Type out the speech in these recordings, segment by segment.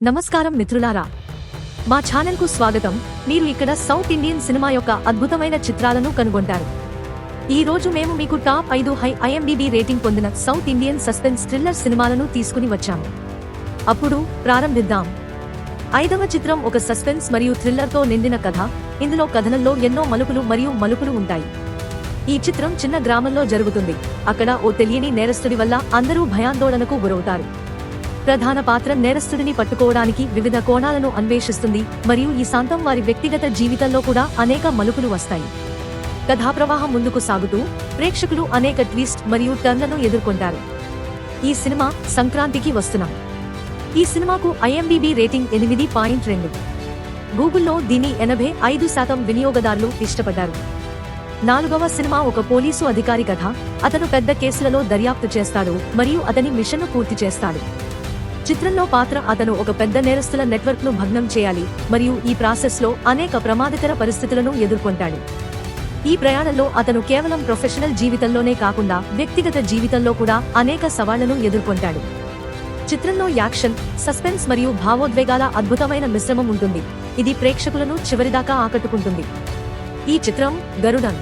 నమస్కారం మిత్రులారా, మా ఛానల్కు స్వాగతం. మీరు ఇక్కడ సౌత్ ఇండియన్ సినిమా యొక్క అద్భుతమైన చిత్రాలను కనుగొంటారు. ఈ రోజు మేము మీకు టాప్ 5 హై IMDb రేటింగ్ పొందిన సౌత్ ఇండియన్ సస్పెన్స్ థ్రిల్లర్ సినిమాలను తీసుకుని వచ్చాము. అప్పుడు ప్రారంభిద్దాం. 5వ చిత్రం ఒక సస్పెన్స్ మరియు థ్రిల్లర్తో నిండిన కథ. ఇందులో కథనంలో ఎన్నో మలుపులు ఉంటాయి. ఈ చిత్రం చిన్న గ్రామంలో జరుగుతుంది. అక్కడ ఓ తెలియని నేరస్తుడి వల్ల అందరూ భయాందోళనకు గురవుతారు. ప్రధాన పాత్ర నేరస్తుడిని పట్టుకోవడానికి వివిధ కోణాలను అన్వేషిస్తుంది మరియు ఈ శాంతం వారి వ్యక్తిగత జీవితంలో కూడా అనేక మలుపులు వస్తాయి. కథాప్రవాహం ముందుకు సాగుతూ ప్రేక్షకులు అనేక ట్విస్ట్ మరియు టర్న్లను ఎదుర్కొంటారు. ఈ సినిమా సంక్రాంతికి వస్తున్నాం. ఈ సినిమాకు IMDb రేటింగ్ 8.2. గూగుల్లో దీని 85% వినియోగదారులు ఇష్టపడ్డారు. 4వ సినిమా ఒక పోలీసు అధికారి కథ. అతను పెద్ద కేసులలో దర్యాప్తు చేస్తాడు మరియు అతని మిషన్ను పూర్తి చేస్తాడు. చిత్రంలో పాత్ర అతను ఒక పెద్ద నేరస్తుల నెట్వర్క్ను భగ్నం చేయాలి మరియు ఈ ప్రాసెస్లో అనేక ప్రమాదకర పరిస్థితులను ఎదుర్కొంటాడు. ఈ ప్రయాణంలో అతను కేవలం ప్రొఫెషనల్ జీవితంలోనే కాకుండా వ్యక్తిగత జీవితంలో కూడా అనేక సవాళ్లను ఎదుర్కొంటాడు. చిత్రంలో యాక్షన్, సస్పెన్స్ మరియు భావోద్వేగాల అద్భుతమైన మిశ్రమం ఉంటుంది. ఇది ప్రేక్షకులను చివరిదాకా ఆకట్టుకుంటుంది. ఈ చిత్రం గరుడన్.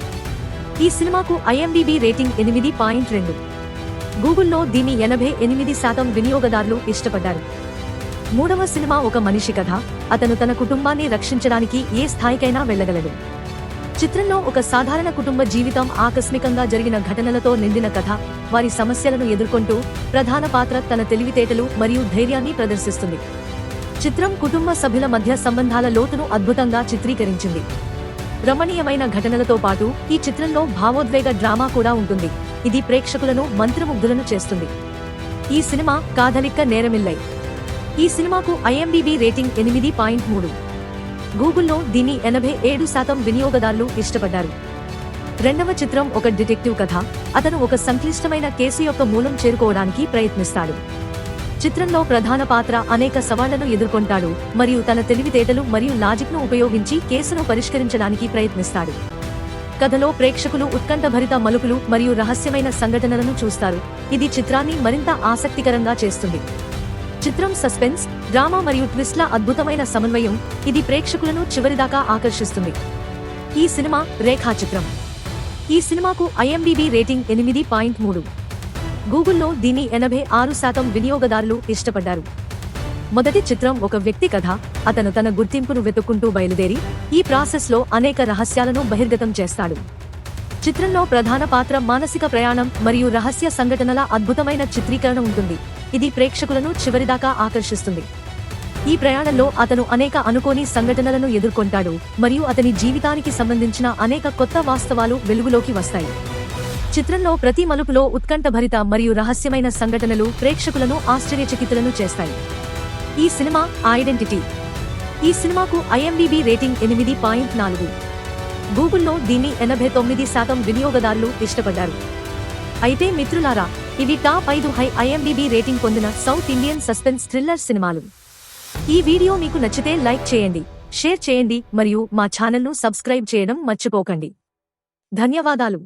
ఈ సినిమాకు IMDb రేటింగ్ 8.2. గూగుల్లో దీని 88% వినియోగదారులు ఇష్టపడ్డారు. 3వ సినిమా ఒక మనిషి కథ. అతను తన కుటుంబాన్ని రక్షించడానికి ఏ స్థాయికైనా వెళ్లగలడు. చిత్రంలో ఒక సాధారణ కుటుంబ జీవితం ఆకస్మికంగా జరిగిన ఘటనలతో నిండిన కథ. వారి సమస్యలను ఎదుర్కొంటూ ప్రధాన పాత్ర తన తెలివితేటలు మరియు ధైర్యాన్ని ప్రదర్శిస్తుంది. చిత్రం కుటుంబ సభ్యుల మధ్య సంబంధాల లోతును అద్భుతంగా చిత్రీకరించింది. రమణీయమైన ఘటనలతో పాటు ఈ చిత్రంలో భావోద్వేగ డ్రామా కూడా ఉంటుంది. ఇది ప్రేక్షకులను మంత్రముగ్ధులను చేస్తుంది. ఈ సినిమా కాథలిక్క నేరమిల్లై. ఈ సినిమాకు IMDb రేటింగ్ 8.3. గూగుల్లో దీని 87% వినియోగదారులు ఇష్టపడ్డారు. 2వ చిత్రం ఒక డిటెక్టివ్ కథ. అతను ఒక సంక్లిష్టమైన కేసు యొక్క మూలం చేరుకోవడానికి ప్రయత్నిస్తాడు. చిత్రంలో ప్రధాన పాత్ర అనేక సవాళ్లను ఎదుర్కొంటాడు మరియు తన తెలివితేటలు మరియు లాజిక్ను ఉపయోగించి కేసును పరిష్కరించడానికి ప్రయత్నిస్తాడు. కథలో ప్రేక్షకులు ఉత్కంఠభరిత మలుపులు మరియు రహస్యమైన సంఘటనలను చూస్తారు. ఇది చిత్రాన్ని మరింత ఆసక్తికరంగా చేస్తుంది. చిత్రం సస్పెన్స్, డ్రామా మరియు ట్విస్ట్ల అద్భుతమైన సమన్వయం. ఇది ప్రేక్షకులను చివరిదాకా ఆకర్షిస్తుంది. ఈ సినిమా రేఖాచిత్రం. ఈ సినిమాకు IMDb రేటింగ్ 8.3. గూగుల్లో దీని 86% వినియోగదారులు ఇష్టపడ్డారు. మొదటి చిత్రం ఒక వ్యక్తి కథ. అతను తన గుర్తింపును వెతుక్కుంటూ బయలుదేరి ఈ ప్రాసెస్లో అనేక రహస్యాలను బహిర్గతం చేస్తాడు. చిత్రంలో ప్రధాన పాత్ర మానసిక ప్రయాణం మరియు రహస్య సంఘటనల అద్భుతమైన చిత్రీకరణ ఉంటుంది. ఇది ప్రేక్షకులను చివరిదాకా ఆకర్షిస్తుంది. ఈ ప్రయాణంలో అతను అనేక అనుకోని సంఘటనలను ఎదుర్కొంటాడు మరియు అతని జీవితానికి సంబంధించిన అనేక కొత్త వాస్తవాలు వెలుగులోకి వస్తాయి. చిత్రంలో ప్రతి మలుపులో ఉత్కంఠభరిత మరియు రహస్యమైన సంఘటనలు ప్రేక్షకులను ఆశ్చర్యచకితులను చేస్తాయి. ఈ సినిమా ఐడెంటిటీ. ఈ సినిమాకు IMDb రేటింగ్ 8.4. గూగుల్లో దీన్ని 89% వినియోగదారులు ఇష్టపడ్డారు. అయితే మిత్రులారా, ఇవి టాప్ 5 హై IMDb రేటింగ్ పొందిన సౌత్ ఇండియన్ సస్పెన్స్ థ్రిల్లర్ సినిమాలు. ఈ వీడియో మీకు నచ్చితే లైక్ చేయండి, షేర్ చేయండి మరియు మా ఛానల్ను సబ్స్క్రైబ్ చేయడం మర్చిపోకండి. ధన్యవాదాలు.